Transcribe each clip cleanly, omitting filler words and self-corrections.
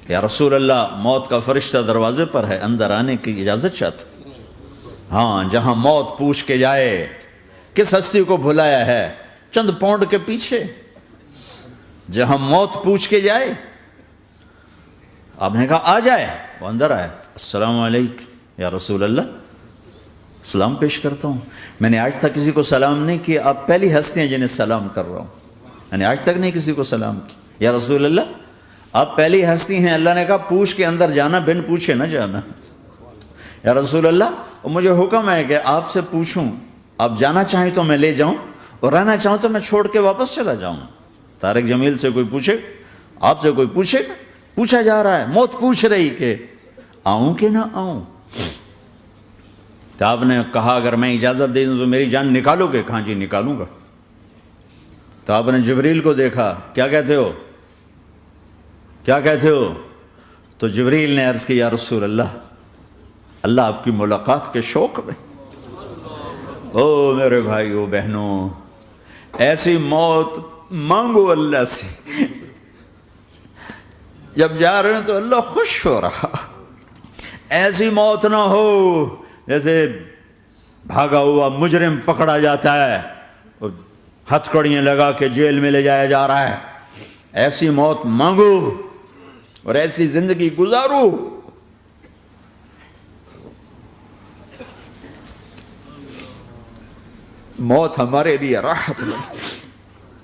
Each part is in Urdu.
یا رسول اللہ موت کا فرشتہ دروازے پر ہے، اندر آنے کی اجازت چاہتا۔ ہاں، جہاں موت پوچھ کے جائے کس ہستی کو بھلایا ہے، چند پاؤنڈ کے پیچھے جہاں موت پوچھ کے جائے۔ آپ نے کہا آ جائے، وہ اندر آئے، السلام علیکم یا رسول اللہ، سلام پیش کرتا ہوں، میں نے آج تک کسی کو سلام نہیں کیا، آپ پہلی ہستی ہیں جنہیں سلام کر رہا ہوں، میں نے آج تک نہیں کسی کو سلام کیا، یا رسول اللہ آپ پہلی ہستی ہیں، اللہ نے کہا پوچھ کے اندر جانا، بن پوچھے نہ جانا۔ یا رسول اللہ مجھے حکم ہے کہ آپ سے پوچھوں، آپ جانا چاہیں تو میں لے جاؤں اور رہنا چاہوں تو میں چھوڑ کے واپس چلا جاؤں۔ طارق جمیل سے کوئی پوچھے، آپ سے کوئی پوچھے، پوچھا جا رہا ہے، موت پوچھ رہی کہ آؤں کہ نہ آؤں۔ تو آپ نے کہا اگر میں اجازت دے دوں تو میری جان نکالو گے؟ کہاں جی نکالوں گا۔ تو آپ نے جبریل کو دیکھا، کیا کہتے ہو، کیا کہتے ہو؟ تو جبریل نے عرض کی یا رسول اللہ، اللہ آپ کی ملاقات کے شوق میں۔ او میرے بھائیو بہنوں، ایسی موت مانگو اللہ سے، جب جا رہے ہیں تو اللہ خوش ہو رہا۔ ایسی موت نہ ہو جیسے بھاگا ہوا مجرم پکڑا جاتا ہے، ہتھکڑیاں لگا کے جیل میں لے جایا جا رہا ہے۔ ایسی موت مانگو اور ایسی زندگی گزارو۔ موت ہمارے لیے راحت ہے،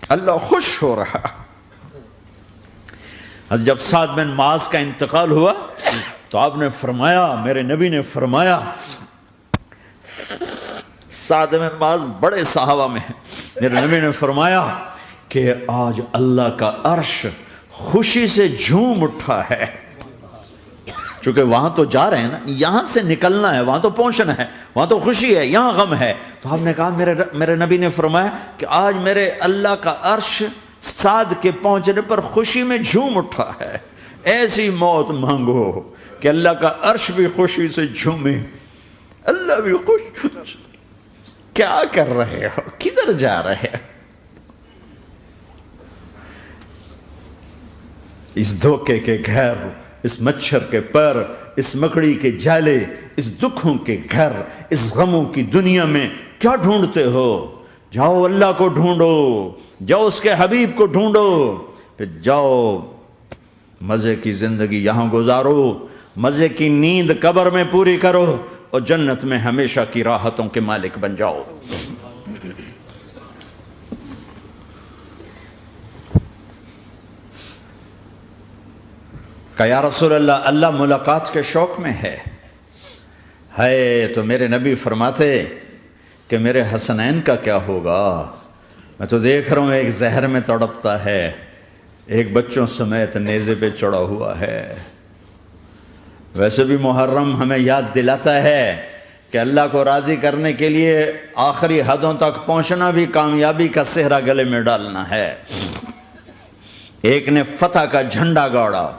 اللہ خوش ہو رہا۔ جب سعد بن معاذ کا انتقال ہوا تو آپ نے فرمایا، میرے نبی نے فرمایا، سعد بن معاذ بڑے صحابہ میں ہیں، میرے نبی نے فرمایا کہ آج اللہ کا عرش خوشی سے جھوم اٹھا ہے، چونکہ وہاں تو جا رہے ہیں نا، یہاں سے نکلنا ہے، وہاں تو پہنچنا ہے، وہاں تو خوشی ہے، یہاں غم ہے۔ تو آپ نے کہا، میرے نبی نے فرمایا کہ آج میرے اللہ کا عرش سعد کے پہنچنے پر خوشی میں جھوم اٹھا ہے۔ ایسی موت مانگو کہ اللہ کا عرش بھی خوشی سے جھومے، اللہ بھی خوش۔ کیا کر رہے ہو، کدھر جا رہے ہو؟ اس دھوکے کے گھر، اس مچھر کے پر، اس مکڑی کے جالے، اس دکھوں کے گھر، اس غموں کی دنیا میں کیا ڈھونڈتے ہو؟ جاؤ اللہ کو ڈھونڈو، جاؤ اس کے حبیب کو ڈھونڈو، پھر جاؤ مزے کی زندگی یہاں گزارو، مزے کی نیند قبر میں پوری کرو اور جنت میں ہمیشہ کی راحتوں کے مالک بن جاؤ۔ کہ یا رسول اللہ، اللہ ملاقات کے شوق میں ہے۔ تو میرے نبی فرماتے کہ میرے حسنین کا کیا ہوگا؟ میں تو دیکھ رہا ہوں ایک زہر میں تڑپتا ہے، ایک بچوں سمیت نیزے پہ چڑھا ہوا ہے۔ ویسے بھی محرم ہمیں یاد دلاتا ہے کہ اللہ کو راضی کرنے کے لیے آخری حدوں تک پہنچنا بھی کامیابی کا صحرا گلے میں ڈالنا ہے۔ ایک نے فتح کا جھنڈا گاڑا،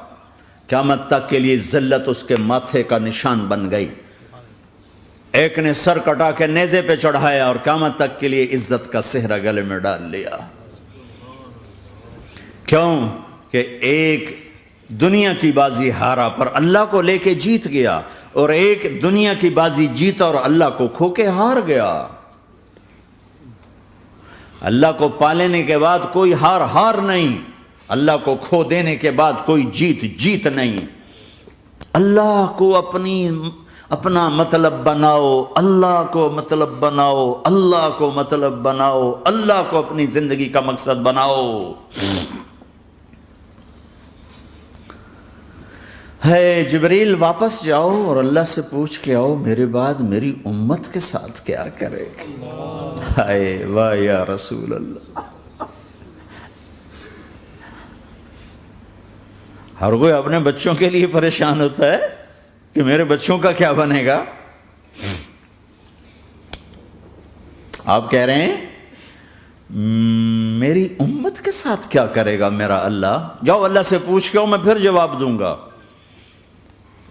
قیامت تک کے لیے ذلت اس کے ماتھے کا نشان بن گئی۔ ایک نے سر کٹا کے نیزے پہ چڑھایا اور قیامت تک کے لیے عزت کا صحرا گلے میں ڈال لیا۔ کیوں کہ ایک دنیا کی بازی ہارا پر اللہ کو لے کے جیت گیا، اور ایک دنیا کی بازی جیتا اور اللہ کو کھو کے ہار گیا۔ اللہ کو پالینے کے بعد کوئی ہار نہیں، اللہ کو کھو دینے کے بعد کوئی جیت نہیں۔ اللہ کو اپنا مطلب بناؤ، اللہ کو مطلب بناؤ، اللہ کو مطلب بناؤ، اللہ کو اپنی زندگی کا مقصد بناؤ۔ جبریل واپس جاؤ اور اللہ سے پوچھ کے آؤ میرے بعد میری امت کے ساتھ کیا کرے گا۔ واہ یا رسول اللہ۔ ہر کوئی اپنے بچوں کے لیے پریشان ہوتا ہے کہ میرے بچوں کا کیا بنے گا۔ آپ کہہ رہے ہیں میری امت کے ساتھ کیا کرے گا میرا اللہ؟ جاؤ اللہ سے پوچھ کے آؤ، میں پھر جواب دوں گا۔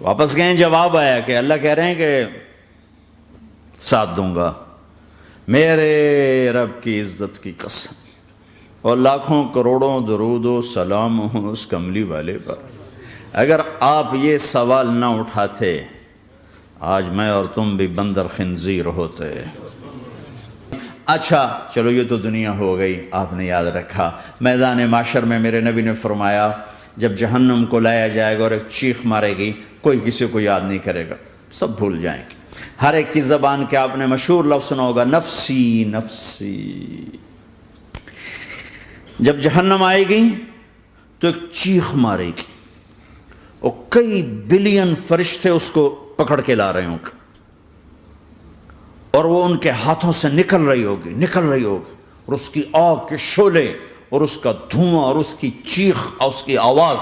واپس گئے، جواب آیا کہ اللہ کہہ رہے ہیں کہ ساتھ دوں گا، میرے رب کی عزت کی قسم، اور لاکھوں کروڑوں درود و سلام ہوں اس کملی والے پر۔ اگر آپ یہ سوال نہ اٹھاتے آج میں اور تم بھی بندر خنزیر ہوتے۔ اچھا چلو یہ تو دنیا ہو گئی، آپ نے یاد رکھا میدان معاشر میں میرے نبی نے فرمایا جب جہنم کو لایا جائے گا اور ایک چیخ مارے گی، کوئی کسی کو یاد نہیں کرے گا، سب بھول جائیں گے۔ ہر ایک کی زبان کے آپ نے مشہور لفظ سنا ہوگا، نفسی نفسی۔ جب جہنم آئے گی تو ایک چیخ مارے گی اور کئی بلین فرشتے اس کو پکڑ کے لا رہے ہوں گے اور وہ ان کے ہاتھوں سے نکل رہی ہوگی اور اس کی آگ کے شعلے اور اس کا دھواں اور اس کی چیخ اور اس کی آواز،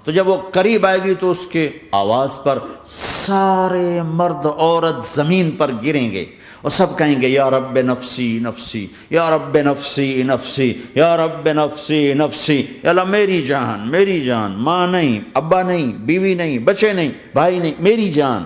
تو جب وہ قریب آئے گی تو اس کے آواز پر سارے مرد عورت زمین پر گریں گے اور سب کہیں گے یا رب نفسی نفسی، یا رب نفسی نفسی، یا رب نفسی نفسی، یا اللہ میری جان، ماں نہیں، ابا نہیں، بیوی نہیں، بچے نہیں، بھائی نہیں، میری جان۔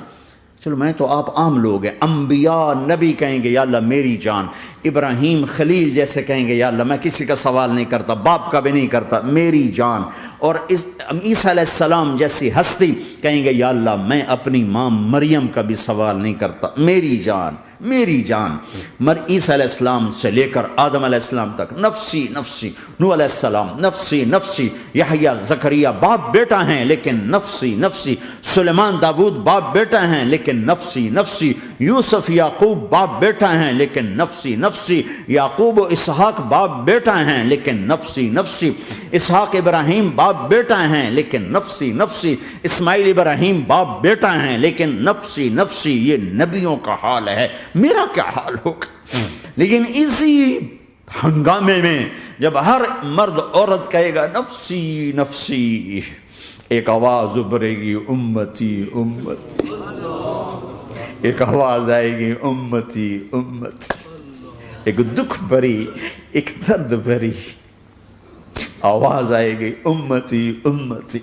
چلو میں تو آپ عام لوگ ہیں، انبیاء نبی کہیں گے یا اللہ میری جان، ابراہیم خلیل جیسے کہیں گے یا اللہ میں کسی کا سوال نہیں کرتا، باپ کا بھی نہیں کرتا، میری جان، اور عیسیٰ علیہ السلام جیسی ہستی کہیں گے یا اللہ میں اپنی ماں مریم کا بھی سوال نہیں کرتا، میری جان میری جان۔ عیسیٰ علیہ السلام سے لے کر آدم علیہ السلام تک نفسی نفسی، نوح علیہ السلام نفسی نفسی، یحییٰ زکریا باپ بیٹا ہیں لیکن نفسی نفسی، سلیمان داؤد باپ بیٹا ہیں لیکن نفسی نفسی، یوسف یعقوب باپ بیٹا ہیں لیکن نفسی نفسی، یعقوب و اسحاق باپ بیٹا ہیں لیکن نفسی نفسی، اسحاق ابراہیم باپ بیٹا ہیں لیکن نفسی نفسی، اسماعیل ابراہیم باپ بیٹا ہیں لیکن نفسی نفسی۔ یہ نبیوں کا حال ہے، میرا کیا حال ہوگا؟ لیکن اسی ہنگامے میں جب ہر مرد عورت کہے گا نفسی نفسی، ایک آواز ابھرے گی امتی امتی، ایک آواز آئے گی امتی امتی، ایک دکھ بھری ایک درد بھری آواز آئے گی امتی امتی۔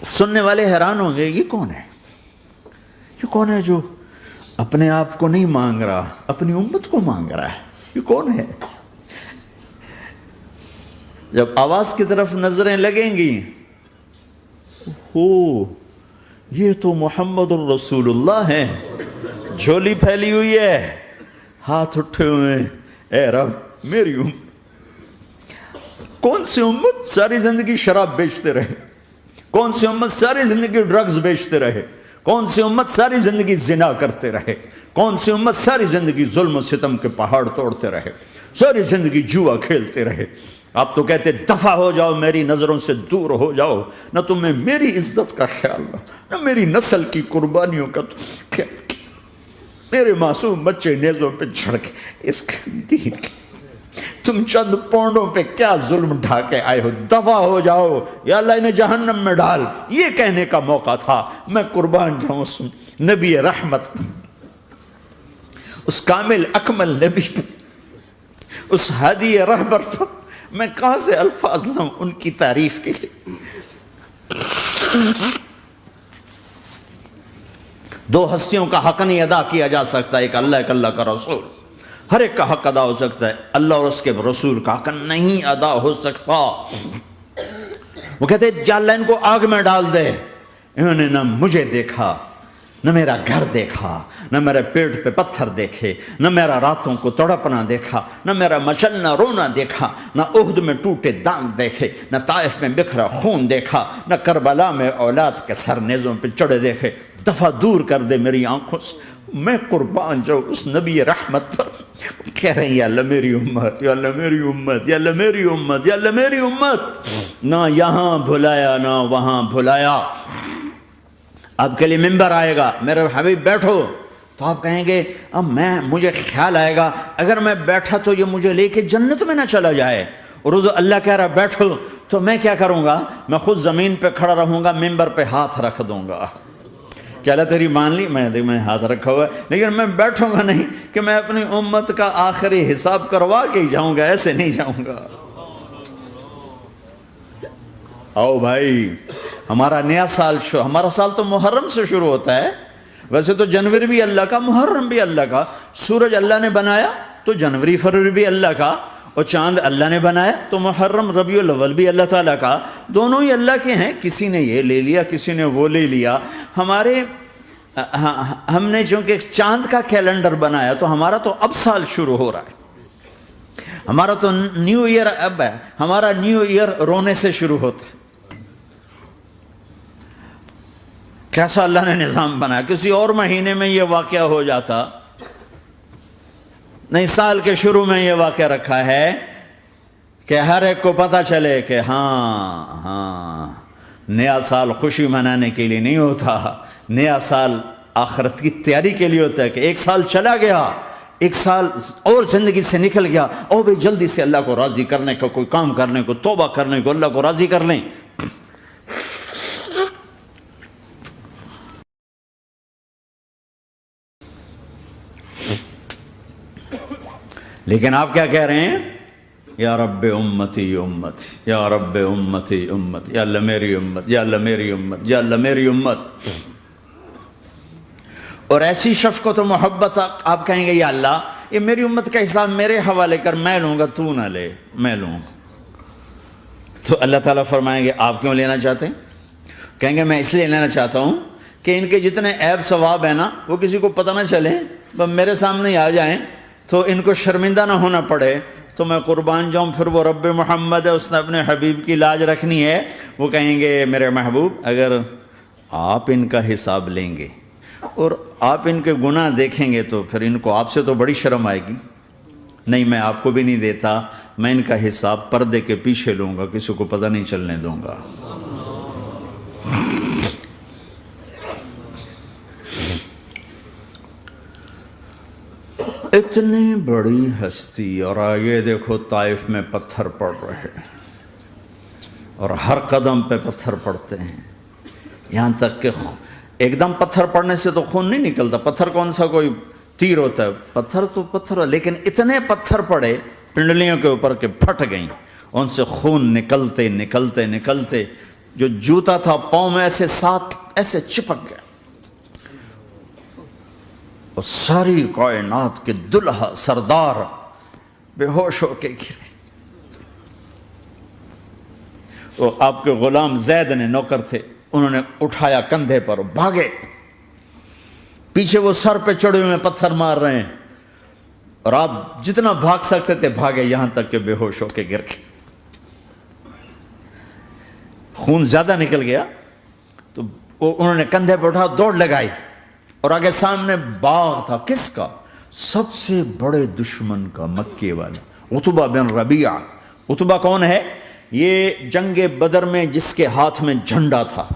سننے والے حیران ہوں گے یہ کون ہے، یہ کون ہے جو اپنے آپ کو نہیں مانگ رہا، اپنی امت کو مانگ رہا ہے، یہ کون ہے؟ جب آواز کی طرف نظریں لگیں گی، یہ تو محمد الرسول اللہ ہے، جھولی پھیلی ہوئی ہے، ہاتھ اٹھے ہوئے ہیں، اے رب میری امت۔ کون سی امت ساری زندگی شراب بیچتے رہے، کون سی امت ساری زندگی ڈرگز بیچتے رہے، کون سی امت ساری زندگی زنا کرتے رہے، کون سی امت ساری زندگی ظلم و ستم کے پہاڑ توڑتے رہے، ساری زندگی جوا کھیلتے رہے۔ آپ تو کہتے دفع ہو جاؤ، میری نظروں سے دور ہو جاؤ، نہ تمہیں میری عزت کا خیال نہ میری نسل کی قربانیوں کا خیال، میرے معصوم بچے نیزوں پہ چڑھ کے اس دین کے تم چند پونڈوں پہ کیا ظلم ڈھا کے آئے ہو، دفع ہو جاؤ یا اللہ انہیں جہنم میں ڈال۔ یہ کہنے کا موقع تھا، میں قربان جاؤں اس نبی رحمت، اس کامل اکمل نبی پر، اس ہادی رہبر پر میں کہاں سے الفاظ لاؤں ان کی تعریف کے لیے۔ دو ہستیوں کا حق نہیں ادا کیا جا سکتا، ایک اللہ ایک اللہ کا رسول، ہر ایک کا حق ادا ہو سکتا ہے، اللہ اور اس کے رسول کا حق نہیں ادا ہو سکتا۔ وہ کہتے ہیں یا اللہ ان کو آگ میں ڈال دے، انہوں نے نہ مجھے دیکھا، نہ میرا گھر دیکھا، نہ میرے پیٹ پہ پتھر دیکھے، نہ میرا راتوں کو تڑپنا دیکھا، نہ میرا مچلنا رونا دیکھا، نہ احد میں ٹوٹے دانت دیکھے، نہ طائف میں بکھرا خون دیکھا، نہ کربلا میں اولاد کے سر نیزوں پہ چڑھے دیکھے۔ دفعہ دور کر دے میری آنکھوں سے، میں قربان جاؤں اس نبی رحمت پر۔ کہہ رہے ہیں یا اللہ میری امت، یا اللہ میری امت، یا اللہ میری امت، یا اللہ میری امت۔ نہ یہاں بھلایا نہ وہاں بھلایا۔ آپ کے لیے ممبر آئے گا، میرے حبیب بیٹھو، تو آپ کہیں گے اب مجھے خیال آئے گا اگر میں بیٹھا تو یہ مجھے لے کے جنت میں نہ چلا جائے، اور اللہ کہہ رہا بیٹھو تو میں کیا کروں گا؟ میں خود زمین پہ کھڑا رہوں گا، ممبر پہ ہاتھ رکھ دوں گا۔ کیا اللہ تیری مان لی؟ میں ہاتھ رکھا ہوا ہے، لیکن میں بیٹھوں گا نہیں کہ میں اپنی امت کا آخری حساب کروا کے ہی جاؤں گا، ایسے نہیں جاؤں گا۔ آؤ بھائی، ہمارا نیا سال ہمارا سال تو محرم سے شروع ہوتا ہے، ویسے تو جنوری بھی اللہ کا، محرم بھی اللہ کا، سورج اللہ نے بنایا تو جنوری فروری بھی اللہ کا، اور چاند اللہ نے بنایا تو محرم ربیع الاول بھی اللہ تعالیٰ کا، دونوں ہی اللہ کے ہیں، کسی نے یہ لے لیا کسی نے وہ لے لیا۔ ہم نے چونکہ چاند کا کیلنڈر بنایا تو ہمارا تو اب سال شروع ہو رہا ہے، ہمارا تو نیو ایئر اب ہے، ہمارا نیو ایئر رونے سے شروع ہوتا ہے۔ کیسا اللہ نے نظام بنایا، کسی اور مہینے میں یہ واقعہ ہو جاتا، نہیں سال کے شروع میں یہ واقعہ رکھا ہے کہ ہر ایک کو پتہ چلے کہ ہاں نیا سال خوشی منانے کے لیے نہیں ہوتا، نیا سال آخرت کی تیاری کے لیے ہوتا ہے کہ ایک سال چلا گیا، ایک سال اور زندگی سے نکل گیا، اور بھی جلدی سے اللہ کو راضی کرنے کا کوئی کام کرنے کو، توبہ کرنے کو، اللہ کو راضی کر لیں۔ لیکن آپ کیا کہہ رہے ہیں؟ یا رب امتی امتی، یا رب امتی امتی، یا اللہ میری امت، یا اللہ میری امت، یا اللہ میری امت۔ اور ایسی شفقت و محبت آپ کہیں گے یا اللہ یہ میری امت کا حساب میرے حوالے کر، میں لوں گا، تو نہ لے، میں لوں گا۔ تو اللہ تعالیٰ فرمائیں گے آپ کیوں لینا چاہتے ہیں؟ کہیں گے میں اس لیے لینا چاہتا ہوں کہ ان کے جتنے عیب ثواب ہیں نا وہ کسی کو پتہ نہ چلے، بس میرے سامنے آ جائیں تو ان کو شرمندہ نہ ہونا پڑے، تو میں قربان جاؤں۔ پھر وہ رب محمد ہے، اس نے اپنے حبیب کی لاج رکھنی ہے، وہ کہیں گے میرے محبوب اگر آپ ان کا حساب لیں گے اور آپ ان کے گناہ دیکھیں گے تو پھر ان کو آپ سے تو بڑی شرم آئے گی، نہیں میں آپ کو بھی نہیں دیتا، میں ان کا حساب پردے کے پیچھے لوں گا، کسی کو پتہ نہیں چلنے دوں گا۔ اتنی بڑی ہستی، اور آگے دیکھو طائف میں پتھر پڑ رہے ہیں اور ہر قدم پہ پتھر پڑتے ہیں، یہاں تک کہ ایک دم پتھر پڑنے سے تو خون نہیں نکلتا، پتھر کون سا کوئی تیر ہوتا ہے، پتھر تو پتھر، لیکن اتنے پتھر پڑے پنڈلیوں کے اوپر کہ پھٹ گئیں، ان سے خون نکلتے نکلتے نکلتے جو جوتا تھا پاؤں میں ایسے ساتھ ایسے چپک گیا، اور ساری کائنات کے دلہا سردار بے ہوش ہو کے گرے۔ وہ آپ کے غلام زید نے نوکر تھے، انہوں نے اٹھایا کندھے پر، بھاگے، پیچھے وہ سر پہ چڑھے ہوئے پتھر مار رہے ہیں، اور آپ جتنا بھاگ سکتے تھے بھاگے، یہاں تک کہ بے ہوش ہو کے گر گئے۔ خون زیادہ نکل گیا تو انہوں نے کندھے پہ اٹھا دوڑ لگائی، اور آگے سامنے باغ تھا، کس کا؟ سب سے بڑے دشمن کا، مکے والا عتبہ بن ربیعہ۔ عتبہ کون ہے؟ یہ جنگ بدر میں جس کے ہاتھ میں جھنڈا تھا،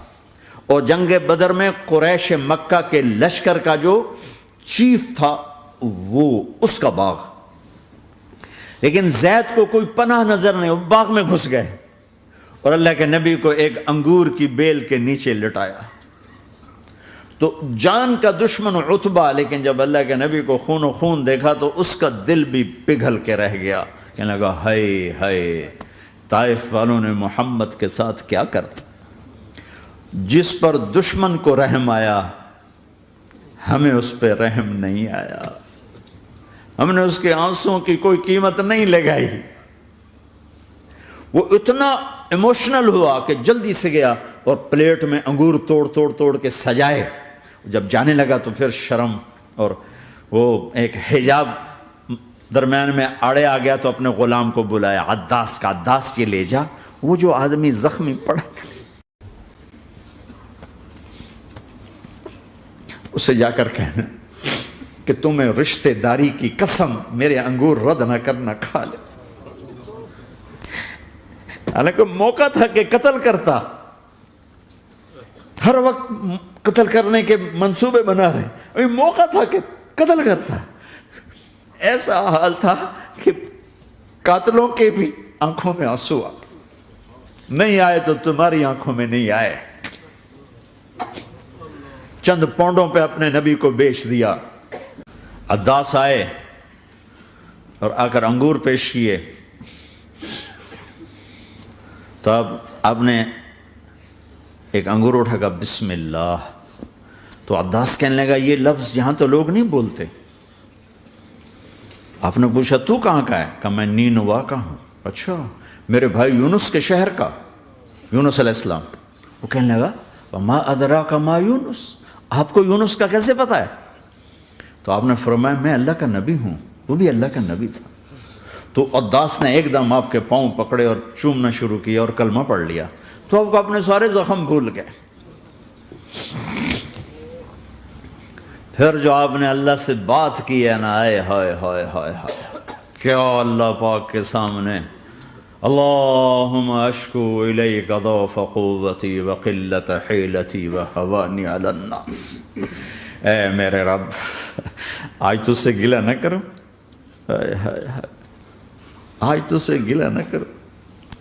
اور جنگ بدر میں قریش مکہ کے لشکر کا جو چیف تھا وہ اس کا باغ۔ لیکن زید کو کوئی پناہ نظر نہیں، وہ باغ میں گھس گئے اور اللہ کے نبی کو ایک انگور کی بیل کے نیچے لٹایا۔ تو جان کا دشمن عتبہ، لیکن جب اللہ کے نبی کو خون و خون دیکھا تو اس کا دل بھی پگھل کے رہ گیا، کہنے لگا ہائے ہائے، طائف والوں نے محمد کے ساتھ کیا کرتا، جس پر دشمن کو رحم آیا ہمیں اس پہ رحم نہیں آیا، ہم نے اس کے آنسوں کی کوئی قیمت نہیں لگائی۔ وہ اتنا ایموشنل ہوا کہ جلدی سے گیا اور پلیٹ میں انگور توڑ کے سجائے، جب جانے لگا تو پھر شرم اور وہ ایک حجاب درمیان میں آڑے آ گیا، تو اپنے غلام کو بلایا، عداس کا، عداس یہ لے جا وہ جو آدمی زخمی پڑا، اسے جا کر کہنا کہ تمہیں رشتہ داری کی قسم میرے انگور رد نہ کرنا، کھا لے۔ حالانکہ موقع تھا کہ قتل کرتا، ہر وقت قتل کرنے کے منصوبے بنا رہے، ابھی موقع تھا کہ قتل کرتا۔ ایسا حال تھا کہ قاتلوں کے بھی آنکھوں میں آنسو آ گئے، نہیں آئے تو تمہاری آنکھوں میں نہیں آئے۔ چند پونڈوں پہ اپنے نبی کو بیچ دیا۔ عداس آئے اور آ کر انگور پیش کیے، تو اب آپ نے ایک انگور اٹھا کر بسم اللہ، تو عداس کہنے لگا یہ لفظ یہاں تو لوگ نہیں بولتے، آپ نے پوچھا تو کہاں کا ہے؟ کہا میں نینوا کا ہوں۔ اچھا، میرے بھائی یونس کے شہر کا، یونس علیہ السلام۔ وہ کہنے لگا وما ادراک ما یونس، آپ کو یونس کا کیسے پتہ ہے؟ تو آپ نے فرمایا میں اللہ کا نبی ہوں، وہ بھی اللہ کا نبی تھا۔ تو عداس نے ایک دم آپ کے پاؤں پکڑے اور چومنا شروع کیا اور کلمہ پڑھ لیا، تو آپ کو اپنے سارے زخم بھول گئے۔ پھر جو آپ نے اللہ سے بات کی ہے نا، آئے ہائے ہائے ہائے ہائے، کیا اللہ پاک کے سامنے اللہم اشکو الیک ضعف قوتی وقلت حیلتی وہوانی علی الناس، اے میرے رب آج تجھ سے گلہ نہ کروں، آج تجھ سے گلہ نہ کروں،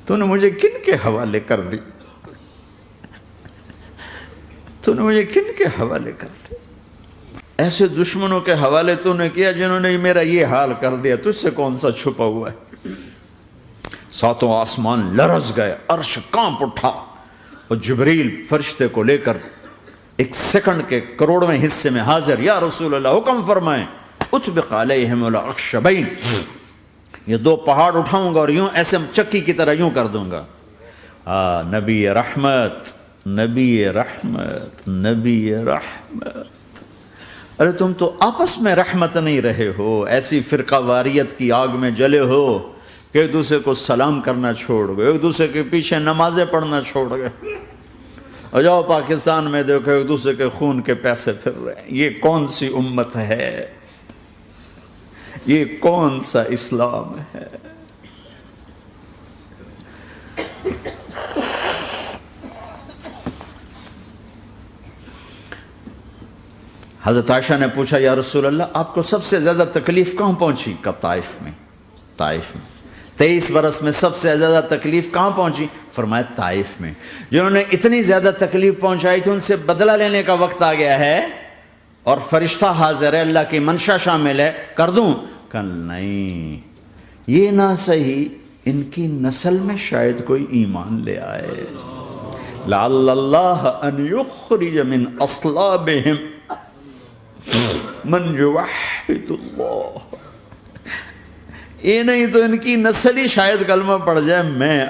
تو نے مجھے کن کے حوالے کر دی، تو نے مجھے کن کے حوالے کر دی، ایسے دشمنوں کے حوالے تو نے کیا جنہوں نے میرا یہ حال کر دیا، تجھ سے کون سا چھپا ہوا ہے۔ ساتوں آسمان لرز گئے، عرش کانپ اٹھا، اور جبریل فرشتے کو لے کر ایک سیکنڈ کے کروڑویں حصے میں حاضر، یا رسول اللہ حکم فرمائیں اطبق علیہم الاخشبین، یہ دو پہاڑ اٹھاؤں گا اور یوں ایسے چکی کی طرح یوں کر دوں گا۔ نبی رحمت، نبی رحمت، نبی رحمت۔ ارے تم تو آپس میں رحمت نہیں رہے ہو، ایسی فرقہ واریت کی آگ میں جلے ہو کہ ایک دوسرے کو سلام کرنا چھوڑ گئے، ایک دوسرے کے پیچھے نمازیں پڑھنا چھوڑ گئے، اور جاؤ پاکستان میں دیکھو ایک دوسرے کے خون کے پیسے پھر رہے ہیں۔ یہ کون سی امت ہے؟ یہ کون سا اسلام ہے؟ حضرت عائشہ نے پوچھا یا رسول اللہ آپ کو سب سے زیادہ تکلیف کہاں پہنچی؟ کہا طائف میں، طائف میں۔ 23 برس میں سب سے زیادہ تکلیف کہاں پہنچی؟ فرمایا طائف میں۔ جنہوں نے اتنی زیادہ تکلیف پہنچائی تھی ان سے بدلہ لینے کا وقت آ گیا ہے، اور فرشتہ حاضر ہے، اللہ کی منشا شامل ہے، کر دوں؟ کہ نہیں، یہ نہ صحیح، ان کی نسل میں شاید کوئی ایمان لے آئے، لعل اللہ ان یخرج من اصلابہم من یوحد اللہ، یہ نہیں تو ان کی نسل ہی شاید کلمہ پڑھ جائے۔ میں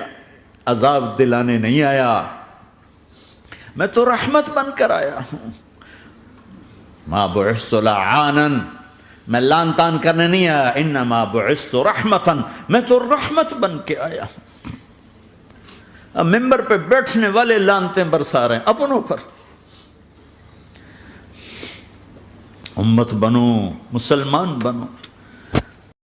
عذاب دلانے نہیں آیا، میں تو رحمت بن کر آیا ہوں۔ ما بعثت لعانا، میں لان تان کرنے نہیں آیا، انما بعثت رحمتا، میں تو رحمت بن کے آیا ہوں۔ اب ممبر پہ بیٹھنے والے لانتیں برسا رہے ہیں اپنوں پر۔ امت بنو، مسلمان بنو۔